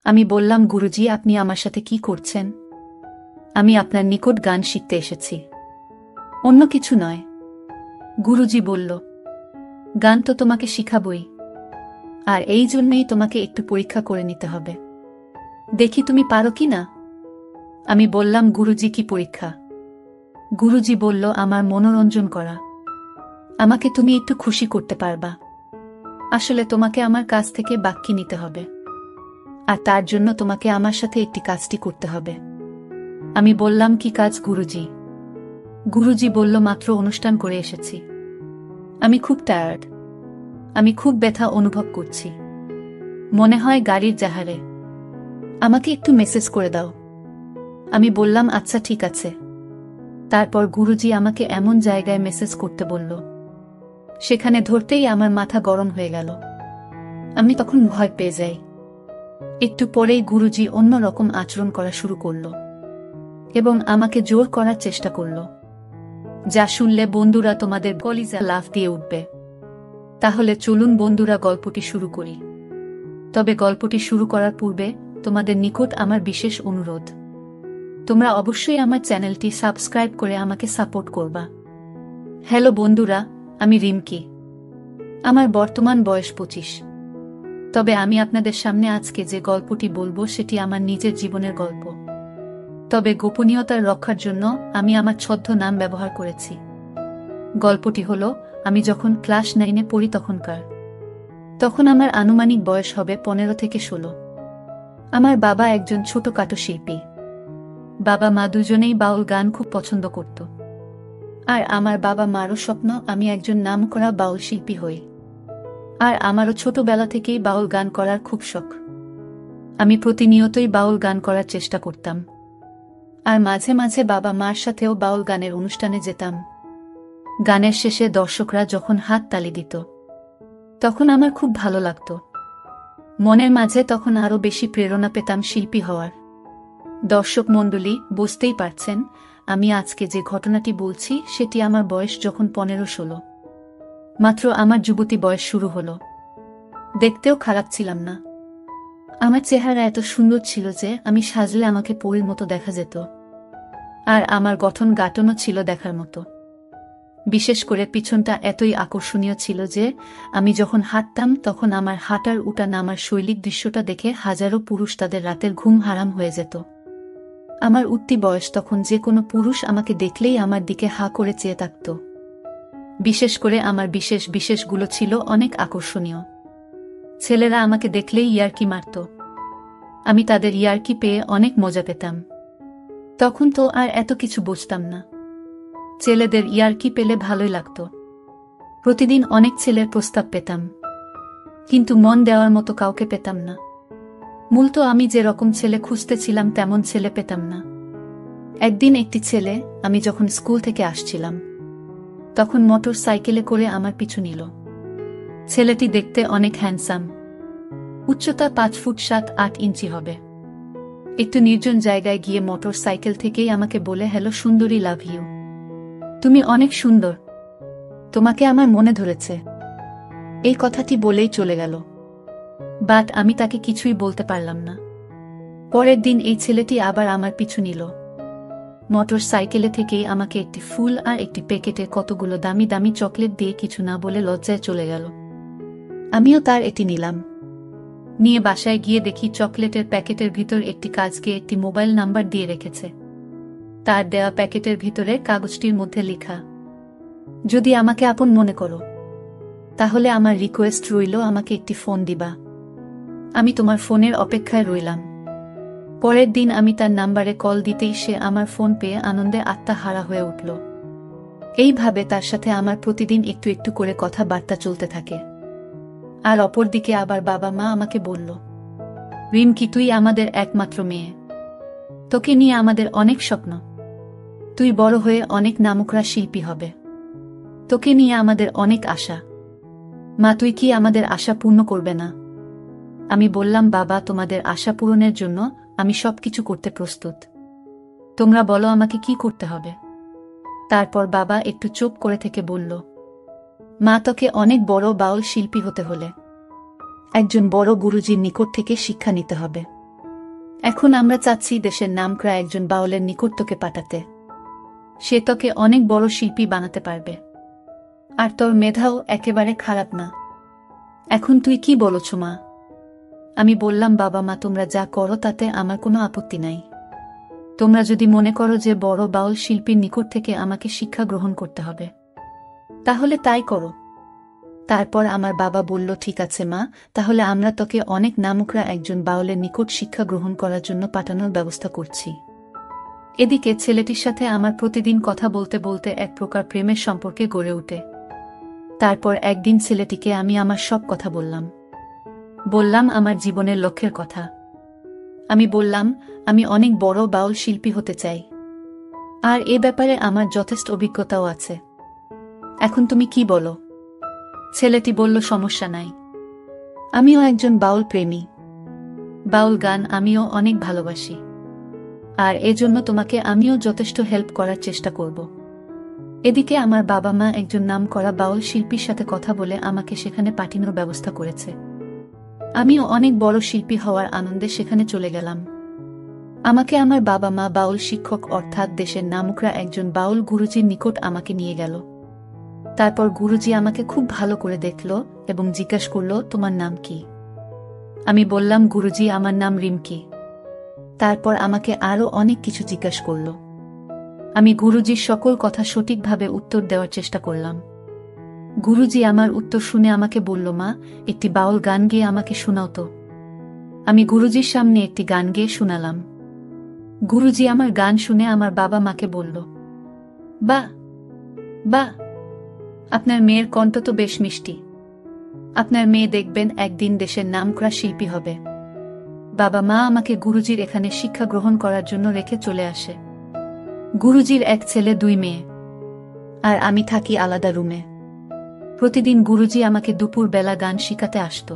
আমি বললাম, গুরুজি, আপনি আমার সাথে কি করছেন? আমি আপনার নিকট গান শিখতে এসেছি, অন্য কিছু নয়। গুরুজি বলল, গান তো তোমাকে শিখাবই, আর এই জন্যই তোমাকে একটু পরীক্ষা করে নিতে হবে, দেখি তুমি পারো কি না। আমি বললাম, গুরুজি, কি পরীক্ষা? গুরুজি বলল, আমার মনোরঞ্জন করা। আমাকে তুমি একটু খুশি করতে পারবা? আসলে তোমাকে আমার কাছ থেকে বাক্যি নিতে হবে, আর তার জন্য তোমাকে আমার সাথে একটি কাজটি করতে হবে। আমি বললাম, কি কাজ গুরুজি? গুরুজি বলল, মাত্র অনুষ্ঠান করে এসেছি, আমি খুব টায়ার্ড, আমি খুব ব্যথা অনুভব করছি, মনে হয় গাড়ির জাহারে, আমাকে একটু মেসেজ করে দাও। আমি বললাম, আচ্ছা ঠিক আছে। তারপর গুরুজি আমাকে এমন জায়গায় মেসেজ করতে বলল, সেখানে ধরতেই আমার মাথা গরম হয়ে গেল। আমি তখন ভয় পেয়ে যাই। একটু পরেই গুরুজি অন্য রকম আচরণ করা শুরু করল এবং আমাকে জোর করার চেষ্টা করল, যা শুনলে বন্ধুরা তোমাদের কলিজা লাফ দিয়ে উঠবে। তাহলে চলুন বন্ধুরা, গল্পটি শুরু করি। তবে গল্পটি শুরু করার পূর্বে তোমাদের নিকট আমার বিশেষ অনুরোধ, তোমরা অবশ্যই আমার চ্যানেলটি সাবস্ক্রাইব করে আমাকে সাপোর্ট করবা। হ্যালো বন্ধুরা, আমি রিমকি। আমার বর্তমান বয়স 25। তবে আমি আপনাদের সামনে আজকে যে গল্পটি বলবো সেটি আমার নিজের জীবনের গল্প। তবে গোপনীয়তার রক্ষার জন্য আমি আমার ছদ্ম নাম ব্যবহার করেছি। গল্পটি হলো, আমি যখন ক্লাস 9-এ পড়ি তখন আমার আনুমানিক বয়স হবে 15 থেকে 16। আমার বাবা একজন ছোটখাটো শিল্পী। বাবা মা দুজনেই বাউল গান খুব পছন্দ করত, আর আমার বাবা মারও স্বপ্ন আমি একজন নামকরা বাউল শিল্পী হই। আর আমারও ছোটবেলা থেকেই বাউল গান করার খুব শখ। আমি প্রতিনিয়তই বাউল গান করার চেষ্টা করতাম, আর মাঝে মাঝে বাবা মার সাথেও বাউল গানের অনুষ্ঠানে যেতাম। গানের শেষে দর্শকরা যখন হাত তালি দিত, তখন আমার খুব ভালো লাগত। মনের মাঝে তখন আরও বেশি প্রেরণা পেতাম শিল্পী হওয়ার। দর্শক মণ্ডলী, বুঝতেই পারছেন আমি আজকে যে ঘটনাটি বলছি সেটি আমার বয়স যখন 15-16। মাত্র আমার যুবতী বয়স শুরু হলো। দেখতেও খারাপ ছিলাম না। আমার চেহারা এত সুন্দর ছিল যে আমি সাজলে আমাকে পরীর মতো দেখা যেত, আর আমার গঠন গাঠনও ছিল দেখার মতো। বিশেষ করে পিছনটা এতই আকর্ষণীয় ছিল যে আমি যখন হাঁটতাম তখন আমার হাঁটার উঠা নামার শৈলীর দৃশ্যটা দেখে হাজারো পুরুষ তাদের রাতের ঘুম হারাম হয়ে যেত। আমার উঠতি বয়স তখন যে কোনো পুরুষ আমাকে দেখলেই আমার দিকে হা করে চেয়ে থাকত। বিশেষ করে আমার বিশেষগুলো ছিল অনেক আকর্ষণীয়। ছেলেরা আমাকে দেখলেই ইয়ার্কি মারত। আমি তাদের ইয়ার্কি পেয়ে অনেক মজা পেতাম। তখন তো আর এত কিছু বুঝতাম না। ছেলেদের ইয়ার্কি পেলে ভালোই লাগত। প্রতিদিন অনেক ছেলের প্রস্তাব পেতাম, কিন্তু মন দেওয়ার মতো কাউকে পেতাম না। মূলত আমি যে রকম ছেলে খুঁজতেছিলাম তেমন ছেলে পেতাম না। একদিন একটি ছেলে, আমি যখন স্কুল থেকে আসছিলাম তখন মোটর সাইকেলে করে আমার পিছু নিল। ছেলেটি দেখতে অনেক হ্যান্ডসাম, উচ্চতা 5 ফুট 7-8 ইঞ্চি হবে। একটু নির্জন জায়গায় গিয়ে মোটর সাইকেল থেকেই আমাকে বলে, হ্যালো সুন্দরী, লাভ ইউ, তুমি অনেক সুন্দর, তোমাকে আমার মনে ধরেছে। এই কথাটি বলেই চলে গেল। বাট আমি তাকে কিছুই বলতে পারলাম না। পরের দিন এই ছেলেটি আবার আমার পিছু নিল। মোটর সাইকেলে থেকেই আমাকে একটি ফুল আর একটি প্যাকেটে কতগুলো দামি দামি চকলেট দিয়ে কিছু না বলে লজ্জায় চলে গেল। আমিও তার এটি নিলাম। নিয়ে বাসায় গিয়ে দেখি চকলেটের প্যাকেটের ভিতর একটি কাজকে একটি মোবাইল নাম্বার দিয়ে রেখেছে। তার দেওয়া প্যাকেটের ভিতরে কাগজটির মধ্যে লেখা, যদি আমাকে আপন মনে করো তাহলে আমার রিকোয়েস্ট রইল আমাকে একটি ফোন দিবা। আমি তোমার ফোনের অপেক্ষায় রইলাম। পরের দিন আমি তার নাম্বারে কল দিতেই সে আমার ফোন পেয়ে আনন্দে আত্মহারা হয়ে উঠল। এইভাবে তার সাথে আমার প্রতিদিন একটু একটু করে কথাবার্তা চলতে থাকে। আর অপরদিকে আবার বাবা মা আমাকে বলল, রিমকি, তুই আমাদের একমাত্র মেয়ে, তোকে নিয়ে আমাদের অনেক স্বপ্ন, তুই বড় হয়ে অনেক নামকরা শিল্পী হবে, তোকে নিয়ে আমাদের অনেক আশা। মা, তুই কি আমাদের আশা পূর্ণ করবে না? আমি বললাম, বাবা, তোমাদের আশা পূরণের জন্য আমি সবকিছু করতে প্রস্তুত, তোমরা বলো আমাকে কি করতে হবে। তারপর বাবা একটু চুপ করে থেকে বলল, মা, তোকে অনেক বড় বাউল শিল্পী হতে হলে একজন বড় গুরুজির নিকট থেকে শিক্ষা নিতে হবে। এখন আমরা চাচ্ছি দেশের নামকরা একজন বাউলের নিকট তোকে পাঠাতে। সে তোকে অনেক বড় শিল্পী বানাতে পারবে। আর তোর মেধাও একেবারে খারাপ না। এখন তুই কি বলছ মা? আমি বললাম, বাবা মা তোমরা যা করো তাতে আমার কোনো আপত্তি নাই। তোমরা যদি মনে করো যে বড় বাউল শিল্পীর নিকট থেকে আমাকে শিক্ষা গ্রহণ করতে হবে, তাহলে তাই করো। তারপর আমার বাবা বলল, ঠিক আছে মা, তাহলে আমরা তোকে অনেক নামকরা একজন বাউলের নিকট শিক্ষা গ্রহণ করার জন্য পাঠানোর ব্যবস্থা করছি। এদিকে ছেলেটির সাথে আমার প্রতিদিন কথা বলতে বলতে এক প্রকার প্রেমের সম্পর্কে গড়ে ওঠে। তারপর একদিন ছেলেটিকে আমি আমার সব কথা বললাম আমার জীবনের লক্ষ্যের কথা। আমি বললাম, আমি অনেক বড় বাউল শিল্পী হতে চাই, আর এ ব্যাপারে আমার যথেষ্ট অভিজ্ঞতাও আছে। এখন তুমি কি বলো? ছেলেটি বলল, সমস্যা নাই, আমিও একজন বাউল প্রেমী। বাউল গান আমিও অনেক ভালোবাসি, আর এজন্য তোমাকে আমিও যথেষ্ট হেল্প করার চেষ্টা করব। এদিকে আমার বাবা মা একজন নামকরা বাউল শিল্পীর সাথে কথা বলে আমাকে সেখানে পাঠানোর ব্যবস্থা করেছে। আমিও অনেক বড় শিল্পী হওয়ার আনন্দে সেখানে চলে গেলাম। আমাকে আমার বাবা মা বাউল শিক্ষক অর্থাৎ দেশের নামকরা একজন বাউল গুরুজির নিকট আমাকে নিয়ে গেল। তারপর গুরুজি আমাকে খুব ভালো করে দেখল এবং জিজ্ঞাসা করল, তোমার নাম কি? আমি বললাম, গুরুজি আমার নাম রিমকি। তারপর আমাকে আরও অনেক কিছু জিজ্ঞাসা করল। আমি গুরুজির সকল কথা সঠিকভাবে উত্তর দেওয়ার চেষ্টা করলাম। গুরুজি আমার উত্তর শুনে আমাকে বলল, মা, একটি বাউল গান গেয়ে আমাকে শোনাও তো। আমি গুরুজির সামনে একটি গান গেয়ে শোনালাম। গুরুজি আমার গান শুনে আমার বাবা মাকে বলল, বাহ বাহ, আপনার মেয়ের কণ্ঠ তো বেশ মিষ্টি। আপনার মেয়ে দেখবেন একদিন দেশের নামকরা শিল্পী হবে। বাবা মা আমাকে গুরুজির এখানে শিক্ষা গ্রহণ করার জন্য রেখে চলে আসে। গুরুজির এক ছেলে, দুই মেয়ে, আর আমি থাকি আলাদা রুমে। প্রতিদিন গুরুজি আমাকে দুপুর বেলা গান শিখাতে আসত।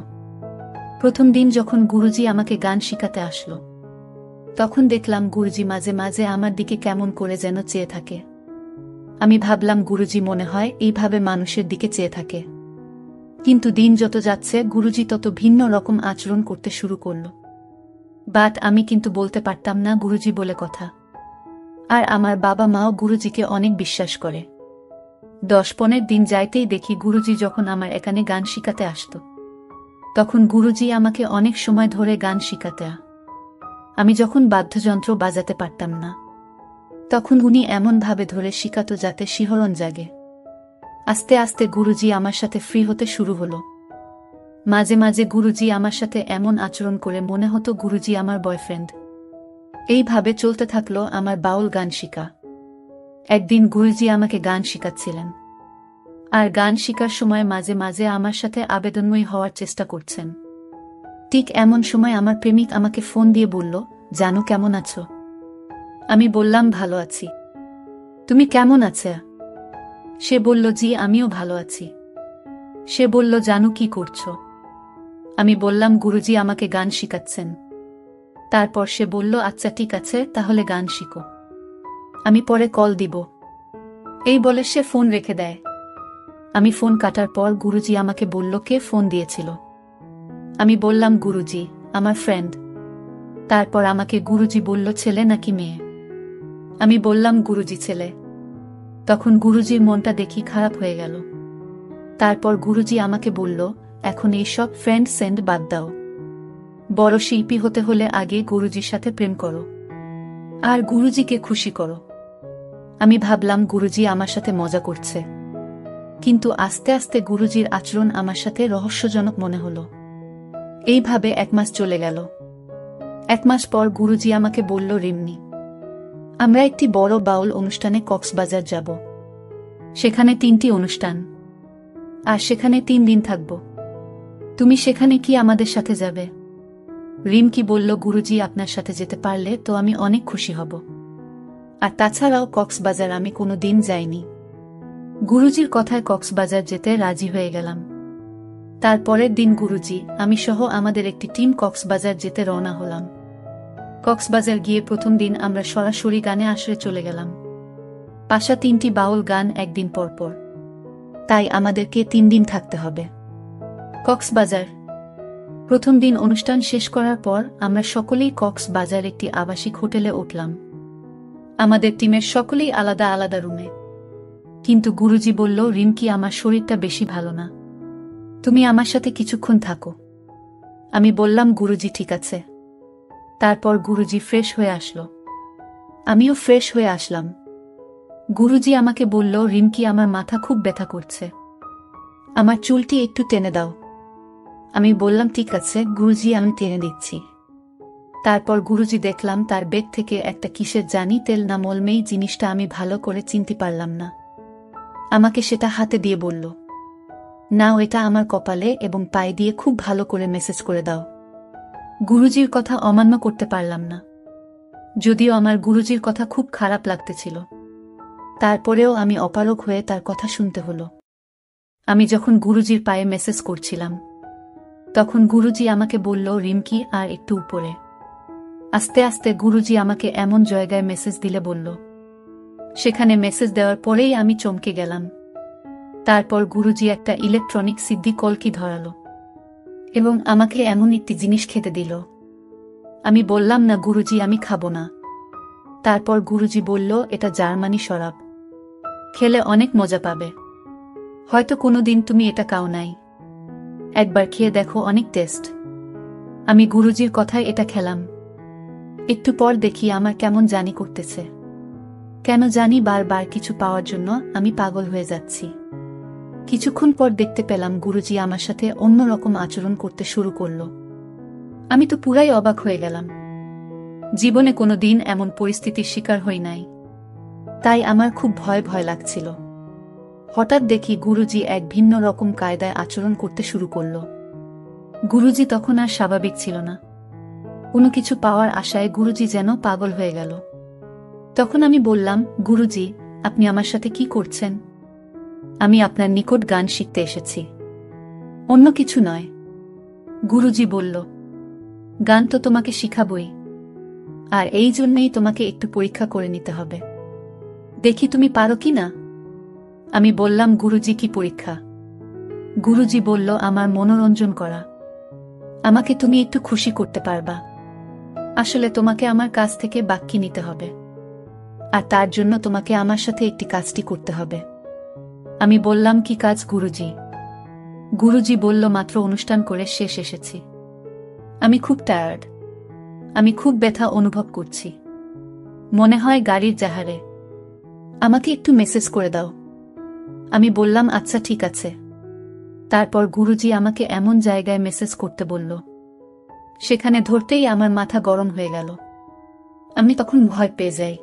প্রথম দিন যখন গুরুজি আমাকে গান শিখাতে আসলো, তখন দেখলাম গুরুজি মাঝে মাঝে আমার দিকে কেমন করে যেন চেয়ে থাকে। আমি ভাবলাম, গুরুজি মনে হয় এইভাবে মানুষের দিকে চেয়ে থাকে। কিন্তু দিন যত যাচ্ছে গুরুজি তত ভিন্ন রকম আচরণ করতে শুরু করল। বাট আমি কিন্তু বলতে পারতাম না গুরুজি বলে কথা। আর আমার বাবা মাও গুরুজিকে অনেক বিশ্বাস করে। 10-15 দিন যাইতেই দেখি গুরুজি যখন আমার এখানে গান শিখাতে আসত, তখন গুরুজি আমাকে অনেক সময় ধরে গান শিখাতে। আমি যখন বাদ্যযন্ত্র বাজাতে পারতাম না, তখন উনি এমনভাবে ধরে শিখাতো যাতে শিহরণ জাগে। আস্তে আস্তে গুরুজি আমার সাথে ফ্রি হতে শুরু হলো। মাঝে মাঝে গুরুজি আমার সাথে এমন আচরণ করে মনে হতো গুরুজি আমার বয়ফ্রেন্ড। এইভাবে চলতে থাকলো আমার বাউল গান শিখা। একদিন গুরুজি আমাকে গান শিখাচ্ছিলেন, আর গান শিখার সময় মাঝে মাঝে আমার সাথে আবেদনময়ী হওয়ার চেষ্টা করছেন। ঠিক এমন সময় আমার প্রেমিক আমাকে ফোন দিয়ে বলল, জানু কেমন আছো? আমি বললাম, ভালো আছি। তুমি কেমন আছো? সে বলল, জি আমিও ভালো আছি। সে বলল, জানু কি করছো? আমি বললাম, গুরুজি আমাকে গান শিখাচ্ছেন। তারপর সে বলল, আচ্ছা ঠিক আছে, তাহলে গান শিখো, আমি পরে কল দিব। এই বলে সে ফোন রেখে দেয়। আমি ফোন কাটার পর গুরুজি আমাকে বলল, কে ফোন দিয়েছিল? আমি বললাম, গুরুজি, আমার ফ্রেন্ড। তারপর আমাকে গুরুজি বলল, ছেলে নাকি মেয়ে? আমি বললাম, গুরুজি ছেলে। তখন গুরুজির মনটা দেখি খারাপ হয়ে গেল। তারপর গুরুজি আমাকে বলল, এখন এই সব ফ্রেন্ড সেন্ড বাদ দাও। বড় শিল্পী হতে হলে আগে গুরুজির সাথে প্রেম করো, আর গুরুজিকে খুশি করো। আমি ভাবলাম গুরুজি আমার সাথে মজা করছে, কিন্তু আস্তে আস্তে গুরুজির আচরণ আমার সাথে রহস্যজনক মনে হলো। এইভাবে 1 মাস চলে গেল। 1 মাস পর গুরুজি আমাকে বলল, রিমনি, আমরা একটি বড় বাউল অনুষ্ঠানে কক্সবাজার যাব। সেখানে 3টি অনুষ্ঠান, আর সেখানে 3 দিন থাকব। তুমি সেখানে কি আমাদের সাথে যাবে? রিমকি বলল, গুরুজি আপনার সাথে যেতে পারলে তো আমি অনেক খুশি হব। আর তাছাড়াও কক্সবাজার আমি কোনো দিন যাইনি। গুরুজির কথায় কক্সবাজার যেতে রাজি হয়ে গেলাম। তারপরের দিন গুরুজি, আমি সহ আমাদের একটি টিম কক্সবাজার যেতে রওনা হলাম। কক্সবাজার গিয়ে প্রথম দিন আমরা সরাসরি গানে আসরে চলে গেলাম। পাশা 3টি বাউল গান একদিন পরপর, তাই আমাদেরকে 3 দিন থাকতে হবে। কক্সবাজার প্রথম দিন অনুষ্ঠান শেষ করার পর আমরা সকলেই কক্সবাজার একটি আবাসিক হোটেলে উঠলাম। আমাদের টিমের সকলেই আলাদা আলাদা রুমে। কিন্তু গুরুজি বলল, রিমকি, আমার শরীরটা বেশি ভালো না, তুমি আমার সাথে কিছুক্ষণ থাকো। আমি বললাম, গুরুজি ঠিক আছে। তারপর গুরুজি ফ্রেশ হয়ে আসলো, আমিও ফ্রেশ হয়ে আসলাম। গুরুজি আমাকে বলল, রিমকি, আমার মাথা খুব ব্যথা করছে, আমার চুলটি একটু টেনে দাও। আমি বললাম, ঠিক আছে গুরুজি, আমি টেনে দিচ্ছি। তারপর গুরুজি দেখলাম তার ব্যাগ থেকে একটা কিসের জানি তেল না মলমেই জিনিসটা আমি ভালো করে চিনতে পারলাম না। আমাকে সেটা হাতে দিয়ে বলল, নাও এটা আমার কপালে এবং পায়ে দিয়ে খুব ভালো করে মেসেজ করে দাও। গুরুজির কথা অমান্য করতে পারলাম না, যদিও আমার গুরুজির কথা খুব খারাপ লাগতেছিল। তারপরেও আমি অপারগ হয়ে তার কথা শুনতে হলো। আমি যখন গুরুজির পায়ে মেসেজ করছিলাম, তখন গুরুজি আমাকে বলল, রিমকি, আর একটু উপরে। আস্তে আস্তে গুরুজি আমাকে এমন জায়গায় মেসেজ দিলে বলল, সেখানে মেসেজ দেওয়ার পরেই আমি চমকে গেলাম। তারপর গুরুজি একটা ইলেকট্রনিক সিদ্ধি কলকি ধরালো এবং আমাকে এমন একটি জিনিস খেতে দিল। আমি বললাম, না গুরুজি, আমি খাবো না। তারপর গুরুজি বলল, এটা জার্মানি শরাব, খেলে অনেক মজা পাবে, হয়তো কোনোদিন তুমি এটা খাও নাই, একবার খেয়ে দেখো, অনেক টেস্ট। আমি গুরুজির কথায় এটা খেলাম। একটু পর দেখি আমার কেমন জানি করতেছে, কেন জানি বারবার কিছু পাওয়ার জন্য আমি পাগল হয়ে যাচ্ছি। কিছুক্ষণ পর দেখতে পেলাম গুরুজি আমার সাথে অন্যরকম আচরণ করতে শুরু করল। আমি তো পুরাই অবাক হয়ে গেলাম, জীবনে কোনো দিন এমন পরিস্থিতির শিকার হই নাই, তাই আমার খুব ভয় ভয় লাগছিল। হঠাৎ দেখি গুরুজি এক ভিন্ন রকম কায়দায় আচরণ করতে শুরু করল। গুরুজি তখন আর স্বাভাবিক ছিল না, কোনো কিছু পাওয়ার আশায় গুরুজি যেন পাগল হয়ে গেল। তখন আমি বললাম, গুরুজি, আপনি আমার সাথে কি করছেন? আমি আপনার নিকট গান শিখতে এসেছি, অন্য কিছু নয়। গুরুজি বলল, গান তো তোমাকে শিখাবই, আর এই জন্যই তোমাকে একটু পরীক্ষা করে নিতে হবে, দেখি তুমি পারো কি না। আমি বললাম, গুরুজি, কি পরীক্ষা? গুরুজি বলল, আমার মনোরঞ্জন করা, আমাকে তুমি একটু খুশি করতে পারবা। আসলে তোমাকে আমার কাছ থেকে বাক্যি নিতে হবে, আর তার জন্য তোমাকে আমার সাথে একটি কাজটি করতে হবে। আমি বললাম, কি কাজ গুরুজি? গুরুজি বলল, মাত্র অনুষ্ঠান করে শেষ এসেছি, আমি খুব টায়ার্ড, আমি খুব ব্যথা অনুভব করছি, মনে হয় গাড়ির জাহারে, আমাকে একটু মেসেজ করে দাও। আমি বললাম, আচ্ছা ঠিক আছে। তারপর গুরুজি আমাকে এমন জায়গায় মেসেজ করতে বলল, সেখানে ধরতেই আমার মাথা গরম হয়ে গেল। আমি তখন ভয় পেয়ে যাই।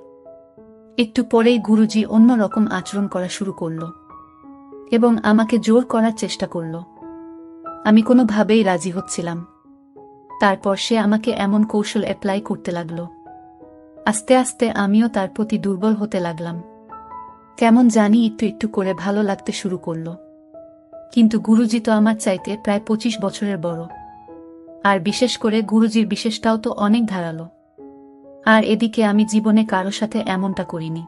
একটু পরেই গুরুজি অন্য রকম আচরণ করা শুরু করল এবং আমাকে জোর করার চেষ্টা করল। আমি কোনোভাবেই রাজি হচ্ছিলাম। তারপর সে আমাকে এমন কৌশল অ্যাপ্লাই করতে লাগল, আস্তে আস্তে আমিও তার প্রতি দুর্বল হতে লাগলাম। কেমন জানি একটু একটু করে ভালো লাগতে শুরু করল। কিন্তু গুরুজি তো আমার চাইতে প্রায় 25 বছরের বড়, আর বিশেষ করে গুরুজির বিশেষটাও তো অনেক ধারালো। আর এদিকে আমি জীবনে কারো সাথে এমনটা করিনি।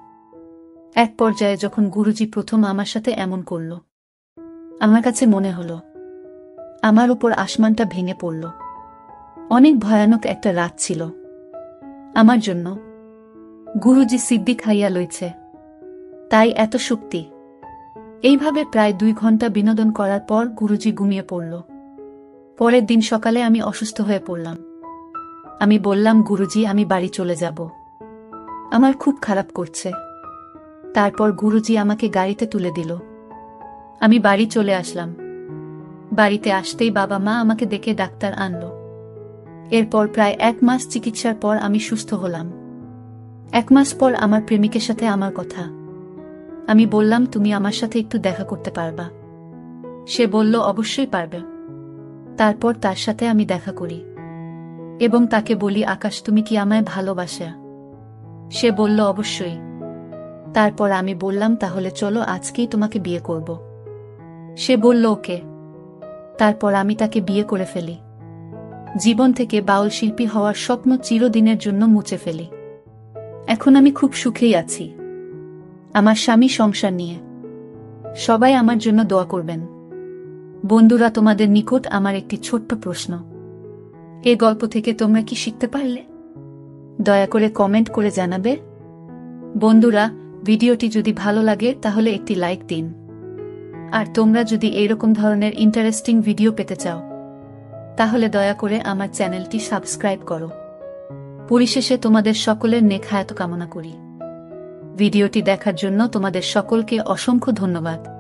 এক পর্যায়ে যখন গুরুজি প্রথম আমার সাথে এমন করল, আমার কাছে মনে হলো আমার উপর আসমানটা ভেঙে পড়ল। অনেক ভয়ানক একটা রাত ছিল আমার জন্য। গুরুজি সিদ্ধি খাইয়া লইছে, তাই এত শক্তি। এইভাবে প্রায় 2 ঘন্টা বিনোদন করার পর গুরুজি ঘুমিয়ে পড়ল। পরের দিন সকালে আমি অসুস্থ হয়ে পড়লাম। আমি বললাম, গুরুজি, আমি বাড়ি চলে যাব, আমার খুব খারাপ করছে। তারপর গুরুজি আমাকে গাড়িতে তুলে দিল। আমি বাড়ি চলে আসলাম। বাড়িতে আসতেই বাবা মা আমাকে দেখে ডাক্তার আনলো। এরপর প্রায় 1 মাস চিকিৎসার পর আমি সুস্থ হলাম। 1 মাস পর আমার প্রেমিকের সাথে আমার কথা। আমি বললাম, তুমি আমার সাথে একটু দেখা করতে পারবা? সে বলল, অবশ্যই পারবে। তারপর তার সাথে আমি দেখা করি এবং তাকে বলি, আকাশ, তুমি কি আমায় ভালোবাসো? সে বলল, অবশ্যই। তারপর আমি বললাম, তাহলে চলো আজকেই তোমাকে বিয়ে করব। সে বলল, ওকে। তারপর আমি তাকে বিয়ে করে ফেলি। জীবন থেকে বাউল শিল্পী হওয়ার স্বপ্ন চিরদিনের জন্য মুছে ফেলি। এখন আমি খুব সুখেই আছি আমার স্বামী সংসার নিয়ে। সবাই আমার জন্য দোয়া করবেন। বন্ধুরা, তোমাদের নিকট আমার একটি ছোট্ট প্রশ্ন। এ গল্প থেকে তোমরা কি শিখতে পারলে? দয়া করে কমেন্ট করে জানাবে। বন্ধুরা, ভিডিওটি যদি ভালো লাগে তাহলে একটি লাইক দিন। আর তোমরা যদি এইরকম ধরনের ইন্টারেস্টিং ভিডিও পেতে চাও তাহলে দয়া করে আমার চ্যানেলটি সাবস্ক্রাইব করো। পরিশেষে তোমাদের সকলের নেক হায়াত কামনা করি। ভিডিওটি দেখার জন্য তোমাদের সকলকে অসংখ্য ধন্যবাদ।